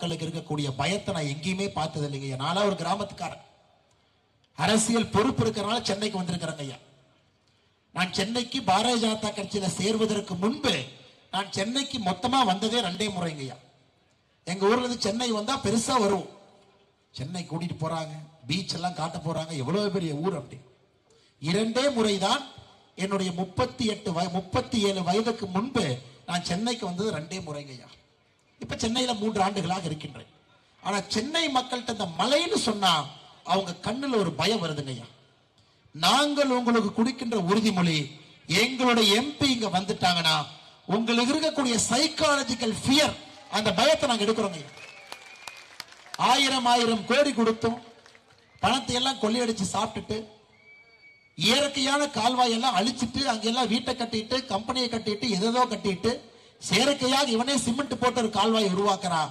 மக்களுக்கு இருக்கக்கூடிய பயத்தை நான் எங்கேயுமே பார்த்தது இல்லைங்க. நானா ஒரு கிராமத்துக்காரன், அரசியல் பொறுப்பு இருக்கிறனால சென்னைக்கு வந்திருக்கிறேங்க ஐயா. நான் சென்னைக்கு பாரதிய ஜனதா கட்சியில சேர்வதற்கு முன்பு நான் சென்னைக்கு மொத்தமா வந்ததே 2 முறைங்க ஐயா. எங்க ஊர்ல இருந்து சென்னை வந்தா பெருசா வரும், சென்னை கூட்டிட்டு போறாங்க, பீச் எல்லாம் காட்ட போறாங்க, எவ்வளவு பெரிய ஊர் அப்படி. 2 முறைதான் என்னுடைய 37 வயதுக்கு முன்பு நான் சென்னைக்கு வந்தது 2 முறைங்க ஐயா. இப்ப சென்னையில 3 ஆண்டுகளாக இருக்கின்றேன். ஆனா சென்னை மக்கள்கிட்ட இந்த மலைன்னு சொன்னா அவங்க கண்ணுல ஒரு பயம் வருதுங்க ஐயா. நாங்கள் உங்களுக்கு கொடுக்கின்ற உறுதிமொழி, எங்களுடைய எம்பி இங்க வந்துட்டாங்கன்னா உங்களுக்கு இருக்கக்கூடிய சைக்காலஜிக்கல் ஃபியர், அந்த பயத்தை நாங்க எடுக்கிறோங்க. 1000 கோடி கொடுத்தோம், பணத்தை எல்லாம் கொள்ளையடிச்சு சாப்பிட்டுட்டு இயற்கையான கால்வாய் எல்லாம் அழிச்சிட்டு அங்கெல்லாம் வீட்டை கட்டிட்டு கம்பெனியை கட்டிட்டு எதோ கட்டிட்டு செயற்கையாக இவனே சிமெண்ட் போட்டு ஒரு கால்வாய் உருவாக்குறான்.